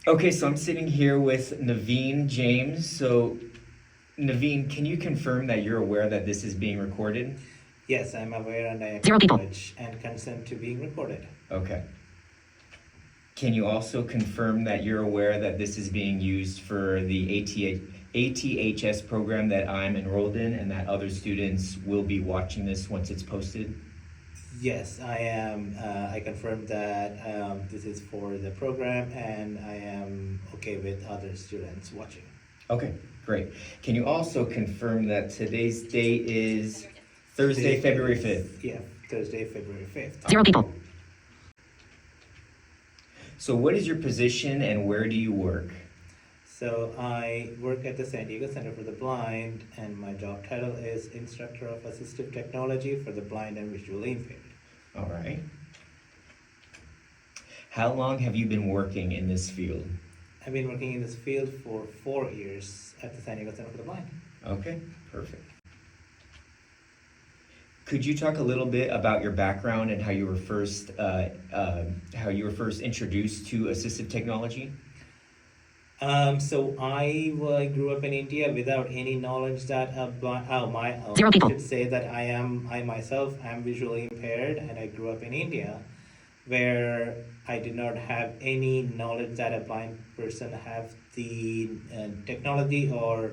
Okay, so I'm sitting here with Naveen James. So, Naveen, can you confirm that you're aware that this is being recorded? Yes, I'm aware and I Zero people. acknowledge and consent to being recorded. Okay. Can you also confirm that you're aware that this is being used for the ATHS program that I'm enrolled in and that other students will be watching this once it's posted? Yes, I am. I confirm that this is for the program and I am okay with other students watching. Okay, great. Can you also confirm that today's date is Thursday, February 5th? Yeah, Thursday, February 5th. Zero people. So, what is your position and where do you work? So I work at the San Diego Center for the Blind and my job title is Instructor of Assistive Technology for the Blind and Visually Impaired. All right. How long have you been working in this field? I've been working in this field for 4 years at the San Diego Center for the Blind. Okay, perfect. Could you talk a little bit about your background and how you were first introduced to assistive technology? So I grew up in India without any knowledge that Zero people. I should say that I myself am visually impaired and I grew up in India where I did not have any knowledge that a blind person have the technology or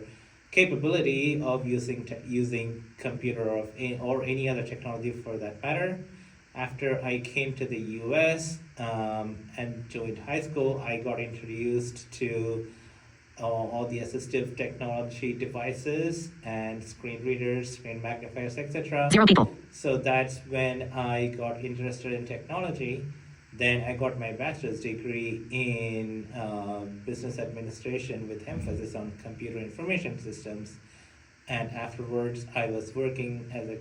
capability of using computer or any other technology for that matter. After I came to the US and joined high school, I got introduced to all the assistive technology devices and screen readers, screen magnifiers, etc. Zero people. So that's when I got interested in technology. Then I got my bachelor's degree in business administration with emphasis on computer information systems. And afterwards, I was working as a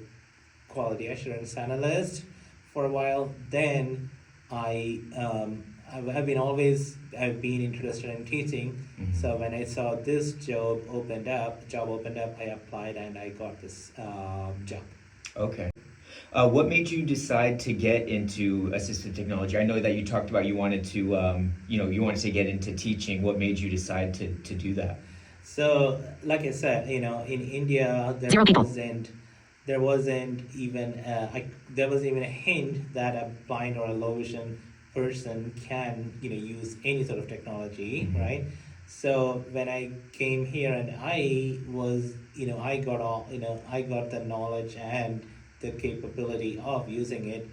quality assurance analyst for a while. Then I've been interested in teaching. Mhm. So when I saw this job opened up, I applied and I got this job. Okay. What made you decide to get into assistive technology? I know that you talked about you wanted to, you wanted to get into teaching. What made you decide to do that? So, like I said, in India, Zero people. There wasn't even a hint that a blind or a low vision person can, use any sort of technology, Mhm. right? So when I came here and I got the knowledge and the capability of using it.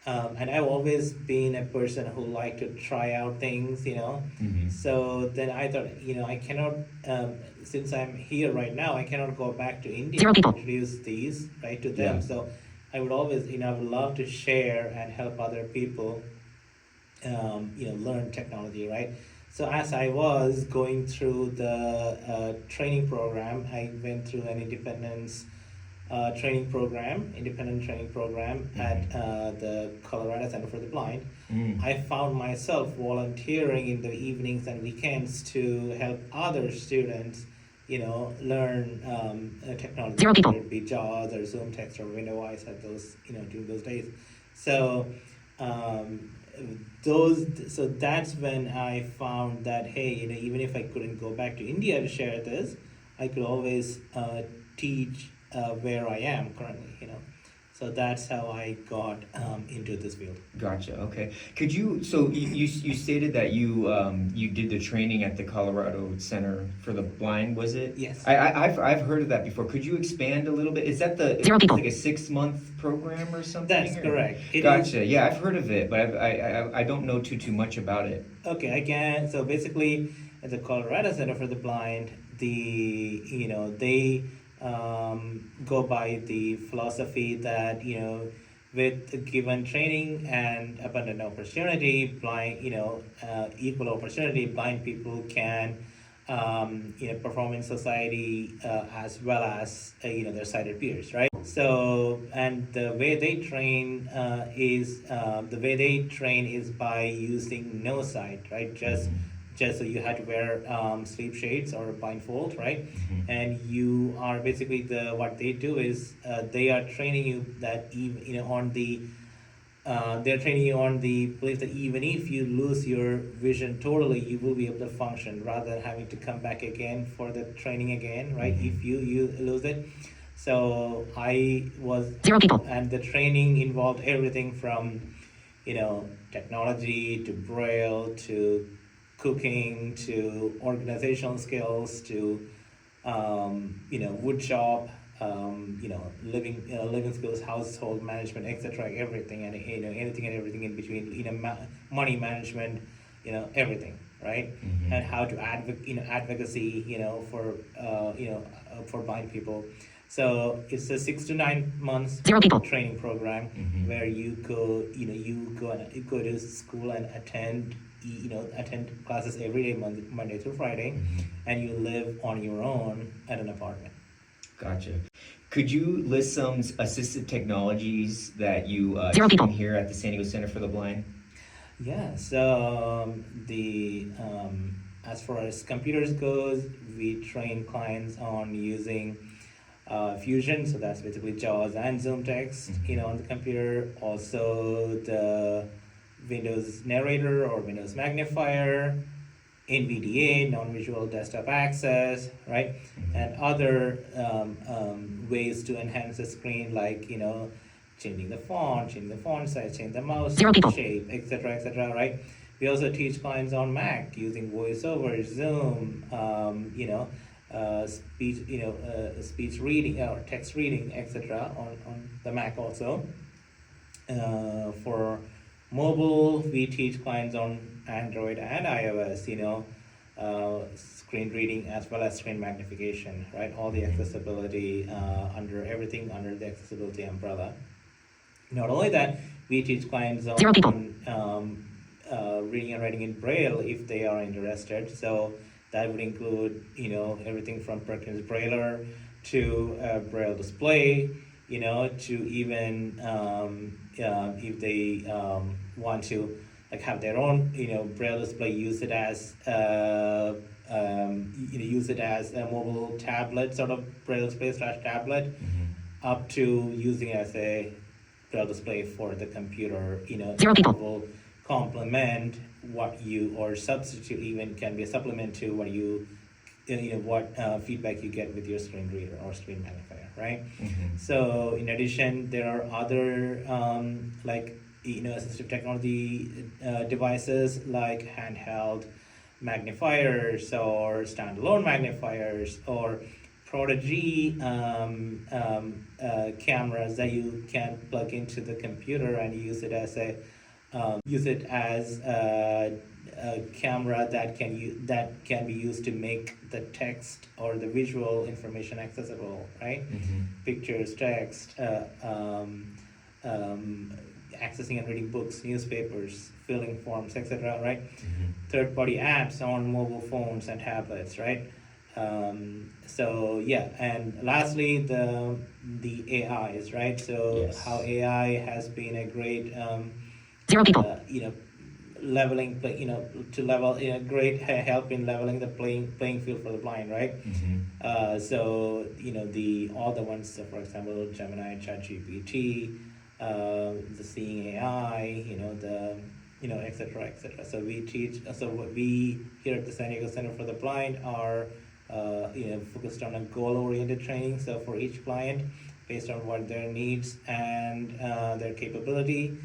And I've always been a person who liked to try out things. Mhm. So then I thought, I cannot, since I'm here right now, I cannot go back to India Zero and people. introduce these, right, to them. Yeah. So I would always, I would love to share and help other people, learn technology, right? So as I was going through the training program, I went through an independent training program at the Colorado Center for the Blind. Mm. I found myself volunteering in the evenings and weekends to help other students, learn technology, Zero people. whether it be JAWS or Zoom Text or WindowWise at those, during those days. So um, so that's when I found that, hey, even if I couldn't go back to India to share this, I could always teach where I am currently. So that's how I got into this field. Gotcha. Okay. Could you? So you stated that you did the training at the Colorado Center for the Blind. Was it? Yes. I've heard of that before. Could you expand a little bit? Is that Zero people. like a 6-month program or something? That's or- correct. It Gotcha. Yeah, I've heard of it, but I don't know too much about it. Okay, I can. So basically, at the Colorado Center for the Blind, they go by the philosophy that with given training and abundant opportunity, equal opportunity, blind people can perform in society as well as their sighted peers, right? So, and the way they train is by using no sight, right? Just so you had to wear sleep shades or blindfold, right? Mhm. And you are basically what they do is they are training you that even on the they're training you on the belief that even if you lose your vision totally, you will be able to function rather than having to come back again for the training again, right? If you lose it. So I was 0 people. and the training involved everything from, technology to braille to cooking to organizational skills to wood shop, living skills, household management, etc. Everything and anything and everything in between. Money management, everything, right? Mhm. And how to advocacy, for blind people. So it's a 6 to 9 months 0 people. training program Mhm. where you go to school and attend classes every day, Monday through Friday, Mhm. and you live on your own at an apartment. Gotcha. Could you list some assistive technologies that you 0 people. train here at the San Diego Center for the Blind? Yeah, so the as far as computers goes, we train clients on using Fusion, so that's basically JAWS and Zoom text, on the computer. Also, the Windows Narrator or Windows Magnifier, NVDA, non-visual desktop access, right? And other ways to enhance the screen, like changing the font size, change the mouse 0 people. shape, etc., right? We also teach clients on Mac using VoiceOver, Zoom, speech reading or text reading, etc. on the Mac also. For mobile, we teach clients on Android and iOS, screen reading as well as screen magnification, right? All the accessibility under the accessibility umbrella. Not only that, we teach clients on 0 people. Reading and writing in Braille if they are interested. So that would include, everything from Perkins Brailler to Braille display, to even if they want to have their own, Braille display, use it as a mobile tablet, sort of Braille display / tablet, up to using it as a Braille display for the computer, 0 people. will complement what you, or substitute, even can be a supplement to what what feedback you get with your screen reader or screen magnifier, right? So in addition, there are other assistive technology devices like handheld magnifiers or standalone magnifiers or Prodigy cameras that you can plug into the computer and use it as a camera that can be used to make the text or the visual information accessible, right? Pictures, text, accessing and reading books, newspapers, filling forms, etc., right? Third-party apps on mobile phones and tablets, right? So yeah, and lastly, the AIs, right? So Yes. how AI has been a great 0 people. leveling to level great help in leveling the playing field for the blind, right? So all the ones, so for example, Gemini, ChatGPT, the Seeing AI, etc. So we here at the San Diego Center for the Blind are focused on a goal-oriented training. So for each client, based on what their needs and their capability,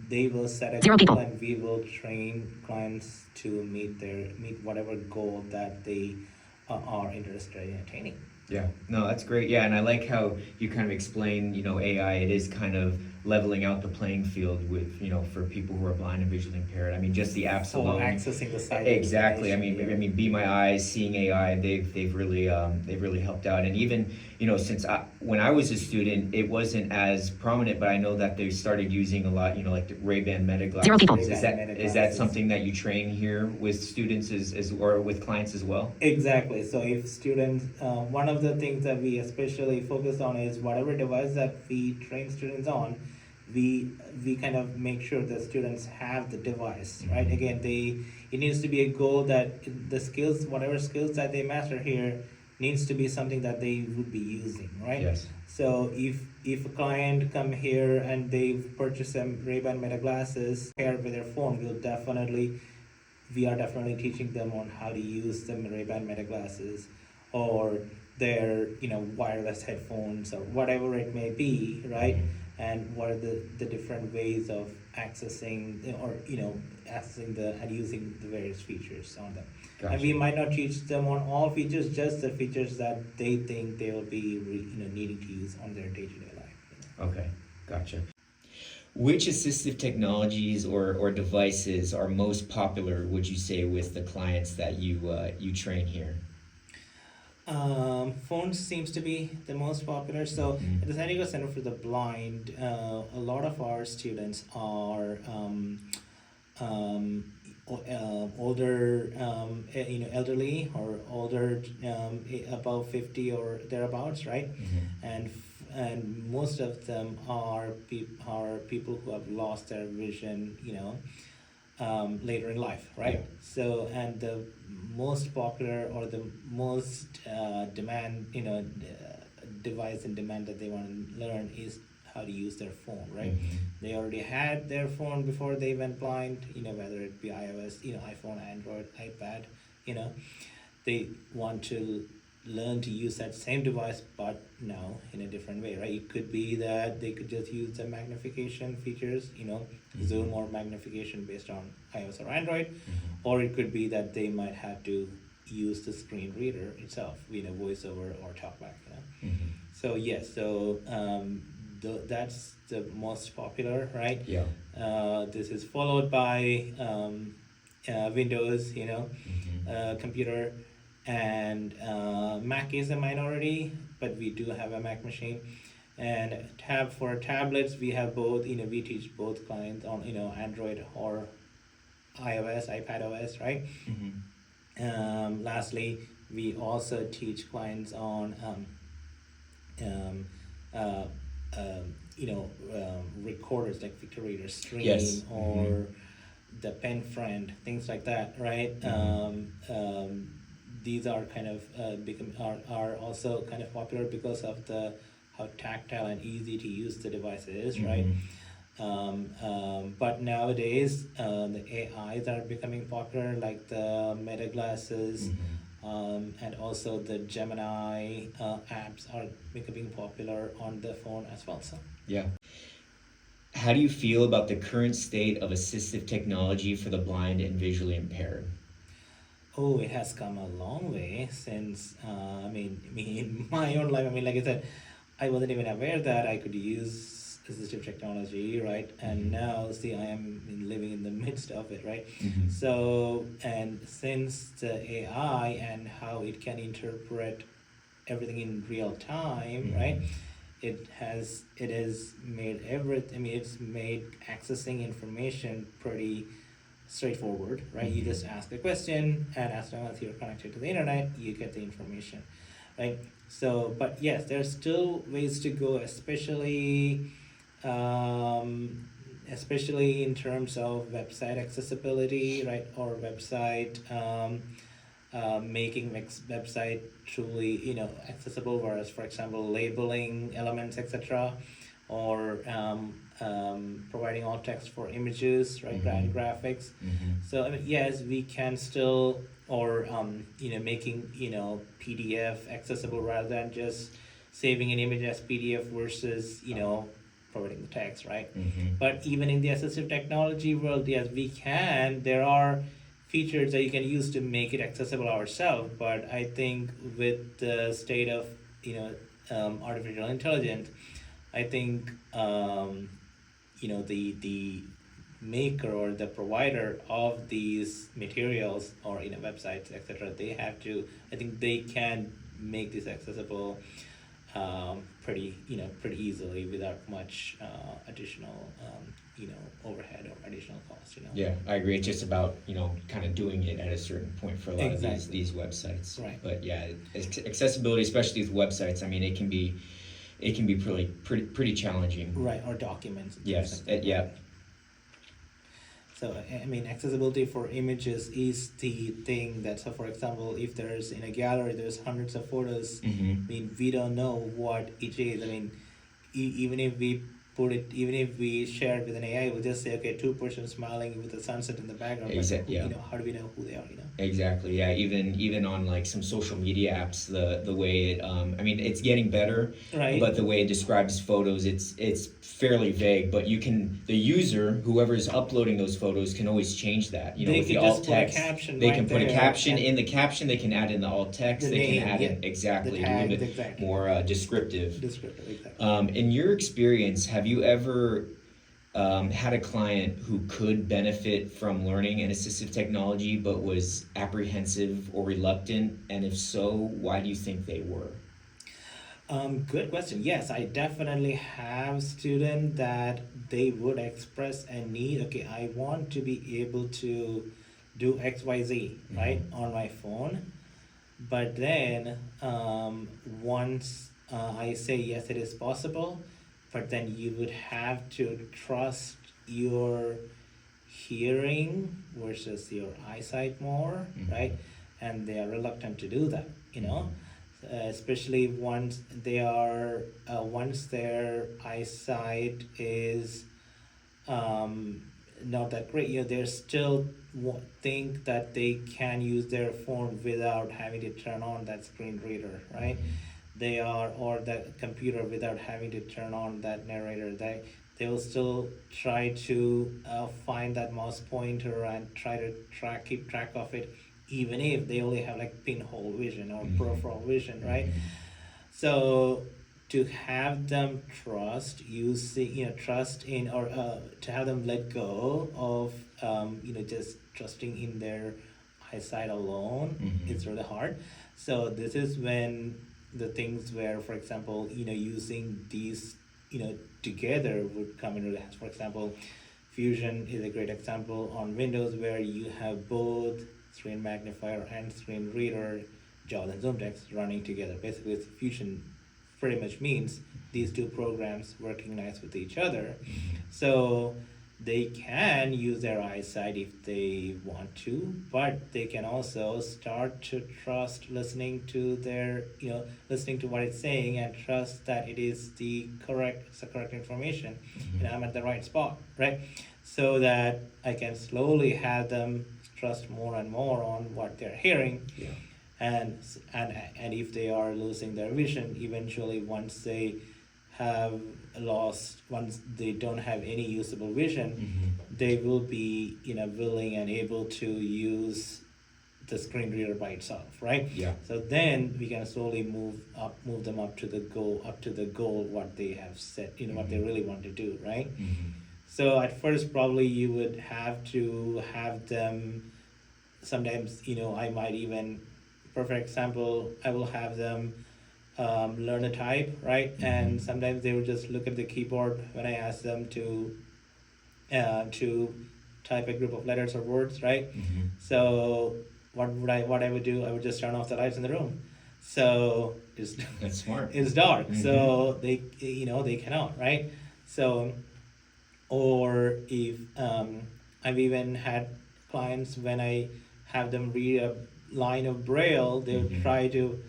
they will set a 0 goal, people. and we will train clients to meet whatever goal that they are interested in attaining. Yeah, no, that's great. Yeah, and I like how you kind of explain, AI, it is kind of leveling out the playing field with, for people who are blind and visually impaired. I mean, just the apps For alone. accessing the site. Exactly. I information, mean, Be My Eyes, Seeing AI, they've really helped out. And even, since when I was a student, it wasn't as prominent, but I know that they started using a lot, like the Ray-Ban Meta glasses. 0 people. Is Ray-Ban that Meta is that glasses. something that you train here with students or with clients as well? Exactly. So if students, one of the things that we especially focus on is whatever device that we train students on, we kind of make sure the students have the device, right? Again, it needs to be a goal that the skills, whatever skills that they master here, needs to be something that they would be using, right? Yes. So if a client come here and they've purchased some Ray-Ban Meta glasses paired with their phone, we are definitely teaching them on how to use the Ray-Ban Meta glasses or their wireless headphones or whatever it may be, right? Mhm. And what are the different ways of accessing or accessing the and using the various features on them. And we Gotcha. might not teach them on all features, just the features that they think they will be needing to use on their day-to-day life. Okay, gotcha. Which assistive technologies or devices are most popular, would you say, with the clients that you train here? Phones seems to be the most popular. So Mhm. at the San Diego Center for the Blind, a lot of our students are older, elderly or older, above 50 or thereabouts, right? Mhm. And most of them are people who have lost their vision, later in life, right? Yeah. So, and the most popular or the most demand, device in demand that they want to learn is how to use their phone, right? Mhm. They already had their phone before they went blind, whether it be iOS, iPhone, Android, iPad, you know, they want to learn to use that same device but now in a different way, right? It could be that they could just use the magnification features, zoom or magnification based on iOS or Android, Mhm. or it could be that they might have to use the screen reader itself, voiceover or talkback. Mhm. So yes, that's the most popular, right? Yeah. This is followed by Windows, Mhm. computer, and Mac is a minority, but we do have a Mac machine. And for tablets, we have both. We teach both clients on Android or iOS, iPad OS, right? Mhm. Lastly, we also teach clients on um, uh, recorders like Victor Reader Yes. Stream Mhm. or the Pen Friend, things like that, right? Mhm. These are kind of are also kind of popular because of the how tactile and easy to use the device is, right? Mhm. But nowadays, the AIs are becoming popular, like the Meta glasses, Mhm. and also the Gemini apps are becoming popular on the phone as well. So, Yeah. How do you feel about the current state of assistive technology for the blind and visually impaired? oh, it has come a long way since, in my own life. I mean, like I said, I wasn't even aware that I could use assistive technology, right? And Mhm. now, see, I am living in the midst of it, right? Mhm. So, and since the AI and how it can interpret everything in real time, right? Mhm. It has made everything. I mean, it's made accessing information pretty straightforward, right? You Mhm. just ask a question, and as long as you're connected to the internet, you get the information, right? So, but yes, there's still ways to go, um, especially in terms of website accessibility, right? Or website making website truly accessible, whereas for example labeling elements, etc., or providing alt text for images, right? Mhm. And graphics. Mhm. So I mean, yes, we can still, or making PDF accessible rather than just saving an image as PDF versus providing the text, right? Mhm. But even in the assistive technology world, yes, we can. There are features that you can use to make it accessible ourselves. But I think with the state of artificial intelligence, I think the maker or the provider of these materials or websites, etc., they have to. I think they can make this accessible pretty easily without much additional overhead or additional cost. Yeah, I agree. It's just about, kind of doing it at a certain point for a lot of Exactly. these websites. Right. But yeah, accessibility, especially with websites, I mean, it can be pretty challenging. Right, or documents and things Yes, like that. yeah. So, I mean, accessibility for images is the thing that, so for example, if there's in a gallery, there's hundreds of photos, I mean, we don't know what it is. I mean, even if we even if we share it with an AI, we'll just say, okay, two persons smiling with the sunset in the background, but Yeah. how do we know who they are, Exactly. Yeah. Even on like some social media apps, the way it I mean it's getting better, Right. but the way it describes photos, it's fairly vague. But the user, whoever's uploading those photos, can always change that. You know, They with the could alt just put a text, caption they right can put a there, caption and in the caption. They can add in the alt text. the They can name, add yeah, in the exactly a little tags, bit exactly. more descriptive. Descriptive, exactly. In your experience, have you ever had a client who could benefit from learning an assistive technology but was apprehensive or reluctant? And if so, why do you think they were? Good question. Yes, I definitely have students that they would express a need. Okay, I want to be able to do XYZ, right, on my phone. But then once I say yes, it is possible, but then you would have to trust your hearing versus your eyesight more, right? And they are reluctant to do that, especially once their eyesight is not that great. They still think that they can use their phone without having to turn on that screen reader, right? Or that computer without having to turn on that narrator. They will still try to find that mouse pointer and try to keep track of it, even if they only have like pinhole vision or peripheral vision, right? So to have them trust in, or to have them let go of just trusting in their eyesight alone, it's really hard. So this is when the things where, for example, using these together would come in really handy. For example, Fusion is a great example on Windows, where you have both screen magnifier and screen reader, JAWS and zoom text running together. Basically, Fusion pretty much means these two programs working nice with each other. So they can use their eyesight if they want to, but they can also start to trust listening to what it's saying, and trust that it is the correct information, and I'm at the right spot, right? So that I can slowly have them trust more and more on what they're hearing. Yeah. And if they are losing their vision, eventually once they don't have any usable vision, they will be willing and able to use the screen reader by itself, right? Yeah. So then we can slowly move them up to the goal what they have set, what they really want to do, right? So at first probably you would have to have them, sometimes I might even, perfect example, I will have them learn to type, right? And sometimes they would just look at the keyboard when I ask them to type a group of letters or words, right? So what I would do, I would just turn off the lights in the room. So That's smart. it's dark, so they cannot, right? So, or if I've even had clients, when I have them read a line of braille, they would try to,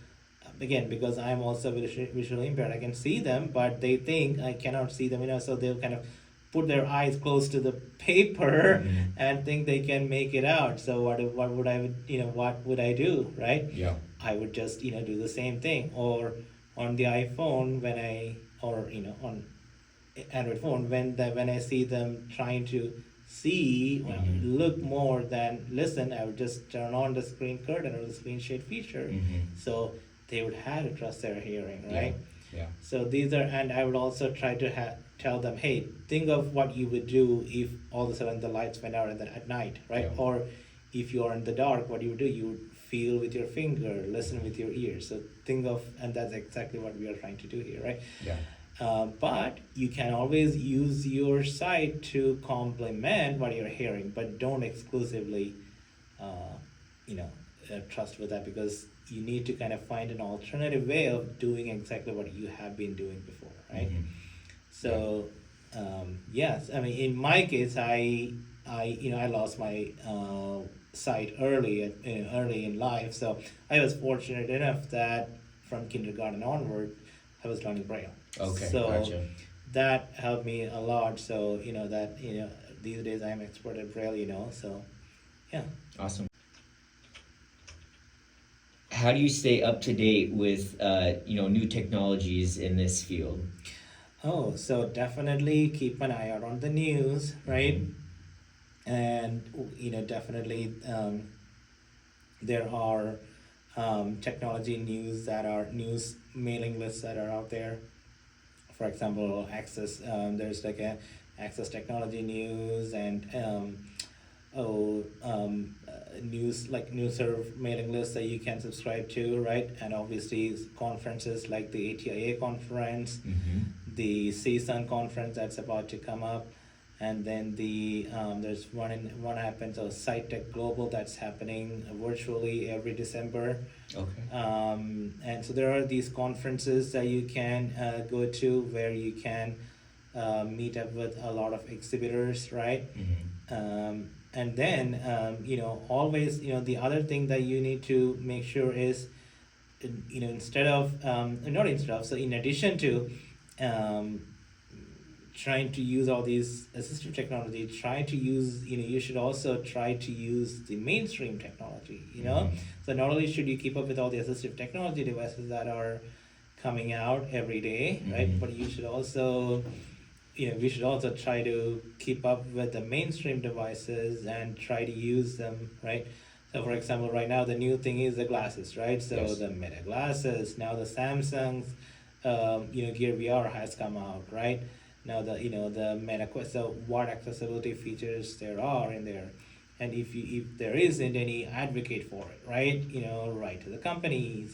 again, because I'm also visually impaired, I can see them, but they think I cannot see them, so they'll kind of put their eyes close to the paper and think they can make it out. So what would I do, right? Yeah. I would just do the same thing. Or on the iPhone, on Android phone, when I see them trying to see, look more than listen, I would just turn on the screen curtain or the screen shade feature. So they would have to trust their hearing, right? Yeah. So these are, and I would also try to tell them, hey, think of what you would do if all of a sudden the lights went out at night, right? Yeah. Or if you are in the dark, what you would do, you would feel with your finger, listen with your ears. So think of, and that's exactly what we are trying to do here, right? Yeah. But you can always use your sight to complement what you're hearing, but don't exclusively, trust with that, because you need to kind of find an alternative way of doing exactly what you have been doing before, right? So, yes, I mean, in my case, I I lost my sight early in life. So I was fortunate enough that from kindergarten onward, I was learning Braille. Okay, So gotcha. that helped me a lot. So these days I'm expert at Braille. So yeah. Awesome. How do you stay up to date with new technologies in this field? Oh, so definitely keep an eye out on the news, right? Mhm. And definitely there are technology news mailing lists that are out there. For example, Access. There's like a Access Technology News and news like newsserve mailing lists that you can subscribe to, right? And obviously conferences like the ATIA conference, Mhm. the CSUN conference that's about to come up, and then there's one happens of SciTech Global that's happening virtually every December. Okay. And so there are these conferences that you can go to where you can meet up with a lot of exhibitors, right? Mhm. And then always the other thing that you need to make sure is instead of not instead of so in addition to um, trying to use all these assistive technology, try to use you should also try to use the mainstream technology. Mhm. So not only should you keep up with all the assistive technology devices that are coming out every day, right? Mhm. But you should also we should also try to keep up with the mainstream devices and try to use them, right? So, for example, right now the new thing is the glasses, right? So Yes. the Meta glasses, now the Samsung's, Gear VR has come out, right? Now the Meta Quest. So, what accessibility features there are in there, and if there isn't any, advocate for it, right? Write to the companies,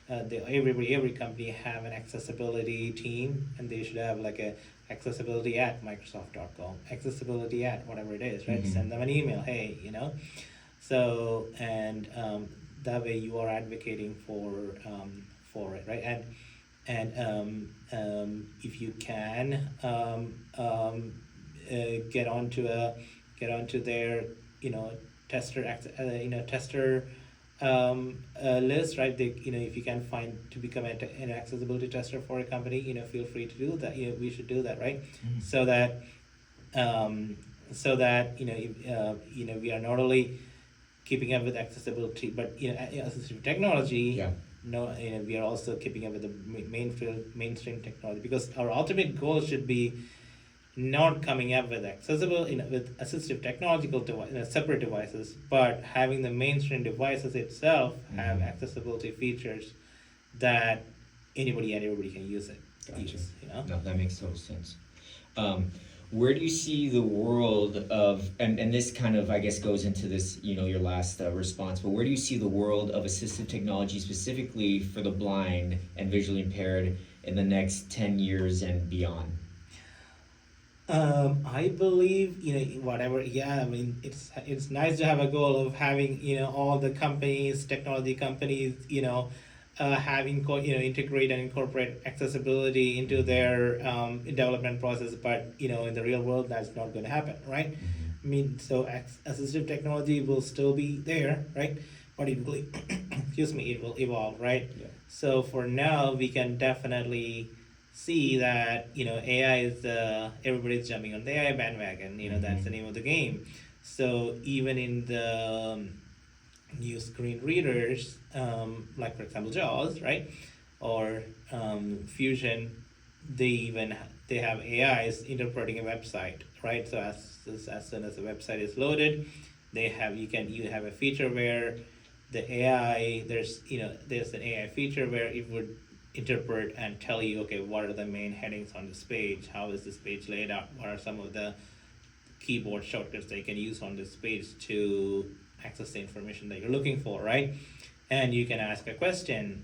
every company have an accessibility team, and they should have like a accessibility at Microsoft.com, accessibility at whatever it is, right? Mhm. Send them an email, hey, So and that way you are advocating for it, right? And if you can get onto their tester list, right? If you can find to become an accessibility tester for a company, feel free to do that. We should do that, right? Mhm. So that we are not only keeping up with accessibility, but assistive technology. Yeah. No, we are also keeping up with the mainstream technology, because our ultimate goal should be not coming up with with assistive technological separate devices, but having the mainstream devices itself have Mhm. accessibility features that anybody and everybody can use it. Gotcha. Use. No, that makes total sense. Um, where do you see the world of, and this kind of, I guess, goes into this, your last response, but where do you see the world of assistive technology specifically for the blind and visually impaired in the next 10 years and beyond? I believe whatever. Yeah, I mean it's nice to have a goal of having all the companies, technology companies, having integrate and incorporate accessibility into their development process. But in the real world, that's not going to happen, right? Mhm. I mean, so assistive technology will still be there, right? But it will, excuse me, it will evolve, right? Yeah. So for now, we can definitely see that AI is everybody's jumping on the AI bandwagon. That's the Mhm. name of the game. So even in the new screen readers, like for example JAWS, right, or Fusion, they have AIs interpreting a website, right? So as soon as the website is loaded, you have a feature where the AI there's an AI feature where it would interpret and tell you, okay, what are the main headings on this page, how is this page laid out, what are some of the keyboard shortcuts that you can use on this page to access the information that you're looking for, right? And you can ask a question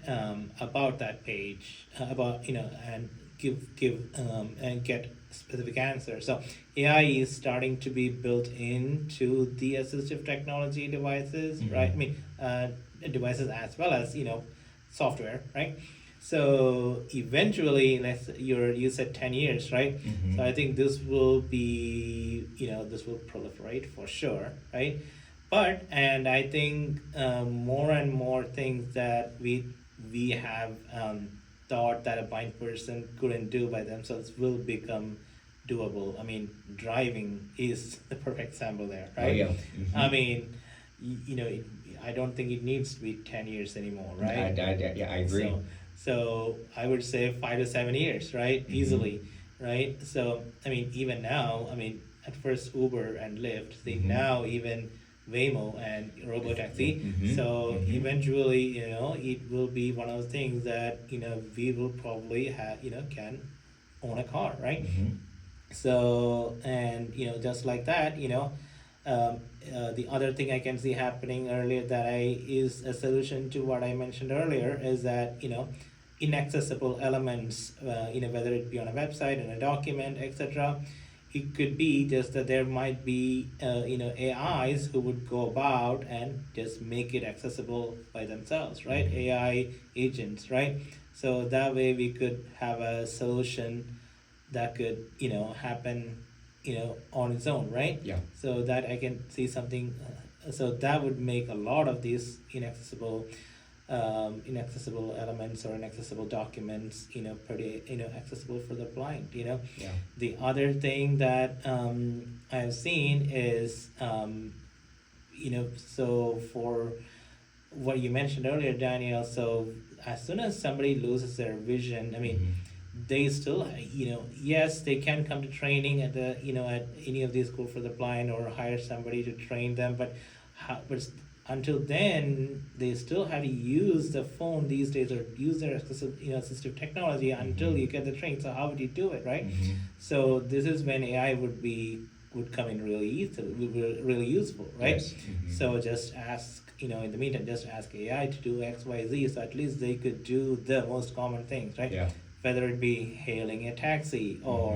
about that page, and give and get specific answers. So AI is starting to be built into the assistive technology devices, right? I Mhm. mean, devices as well as software, right? So eventually, you said 10 years, right? Mhm. So I think this will be, this will proliferate for sure, right? But and I think more and more things that we have thought that a blind person couldn't do by themselves will become doable. I mean, driving is the perfect example there, Oh right? yeah. I Mhm. mean, I don't think it needs to be 10 years anymore, I, right? yeah, I agree. So I would say 5 to 7 years, right? Mhm. Easily, right? So I mean, even now, I mean, at first Uber and Lyft, Mhm. now even Waymo and robotaxi. Mhm. So Mhm. eventually, it will be one of the things that we will probably have, can own a car, right? Mhm. So, and just like that, um, the other thing I can see happening earlier that I is a solution to what I mentioned earlier is that inaccessible elements, whether it be on a website, in a document, etc. It could be just that there might be AIs who would go about and just make it accessible by themselves, right? Mhm. AI agents, right? So that way we could have a solution that could happen on its own, right? Yeah. So that I can see something, so that would make a lot of these inaccessible elements or inaccessible documents pretty accessible for the blind. Yeah. The other thing that I've seen is so for what you mentioned earlier, Daniel, so as soon as somebody loses their vision, I mean, Mhm. they still, yes, they can come to training at at any of these school for the blind or hire somebody to train them, but until then, they still have to use the phone these days or use their assistive technology until Mhm. you get the train. So how would you do it, right? Mhm. So this is when AI would come in really easy, really useful, right? Yes. Mhm. So just ask, in the meantime, just ask AI to do X, Y, Z. So at least they could do the most common things, right? Yeah. Whether it be hailing a taxi or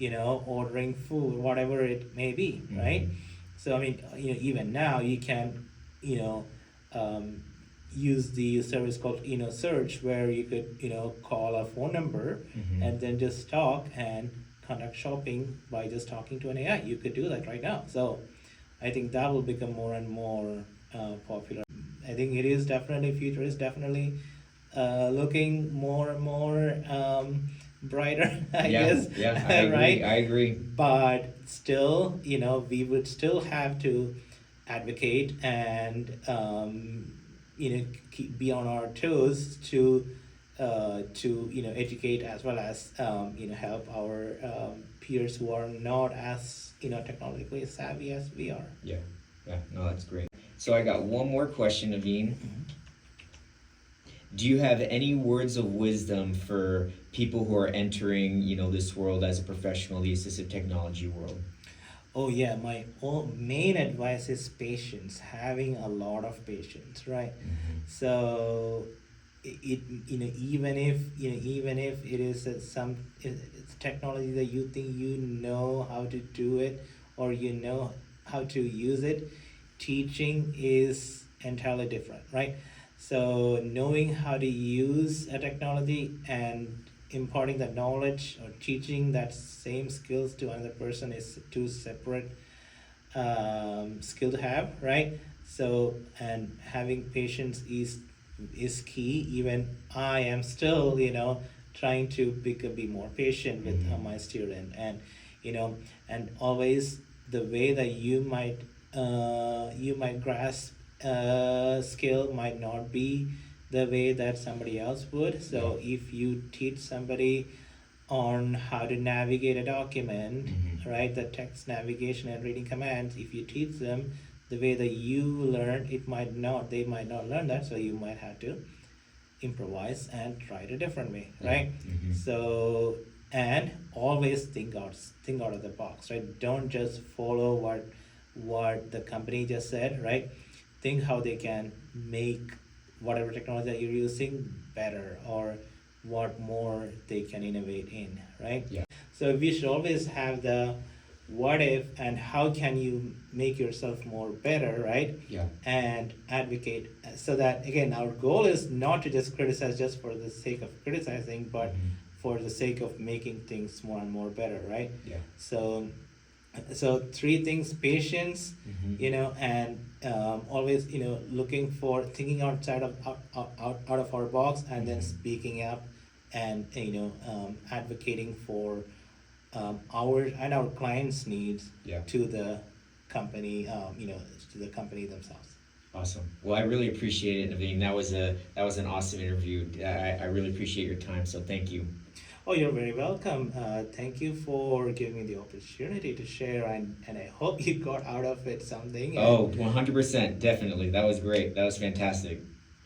Mhm. ordering food, whatever it may be, right? Mhm. So I mean, even now you can you know um, use the service called search, where you could call a phone number Mhm. and then just talk and conduct shopping by just talking to an AI. You could do that right now. So I think that will become more and more popular. I think it is definitely, future is definitely looking more and more brighter, I Yeah. guess, Yeah. I agree. right? I agree. But still, we would still have to advocate and be on our toes to educate, as well as help our peers who are not as technologically savvy as we are. Yeah. Yeah. No, that's great. So I got one more question, Naveen. Do you have any words of wisdom for people who are entering, this world as a professional, the assistive technology world? Oh yeah, my main advice is patience, having a lot of patience, right? Mhm. So it even if it is it's technology that you think you know how to do it, or you know how to use it, teaching is entirely different, right? So knowing how to use a technology and imparting that knowledge or teaching that same skills to another person is two separate skill to have, right? So, and having patience is key. Even I am still trying to be more patient with Mhm. my student, and you know and always the way that you might grasp skill might not be the way that somebody else would. Yeah. So if you teach somebody on how to navigate a document, Mhm. right? The text navigation and reading commands. If you teach them the way that you learn, they might not learn that, so you might have to improvise and try it a different way, Yeah. right? Mhm. So, and always think out of the box, right? Don't just follow what the company just said, right? Think how they can make whatever technology that you're using better, or what more they can innovate in, right? Yeah. So we should always have the what if and how can you make yourself more better, right? Yeah. And advocate, so that again our goal is not to just criticize just for the sake of criticizing, but Mhm. for the sake of making things more and more better, right? Yeah. So three things: patience, Mhm. and always looking for thinking outside of out of our box, and then Mhm. speaking up, and advocating for our and our clients' needs Yeah. to the company, to the company themselves. Awesome. Well, I really appreciate it, Naveen. That was an awesome interview. I really appreciate your time. So thank you. Oh, you're very welcome. Thank you for giving me the opportunity to share, and I hope you got out of it something. Oh, 100%, definitely. That was great. That was fantastic.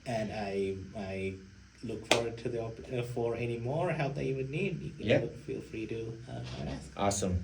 And I look forward to the for any more help that you would need. You can Yep. feel free to come and ask. Awesome.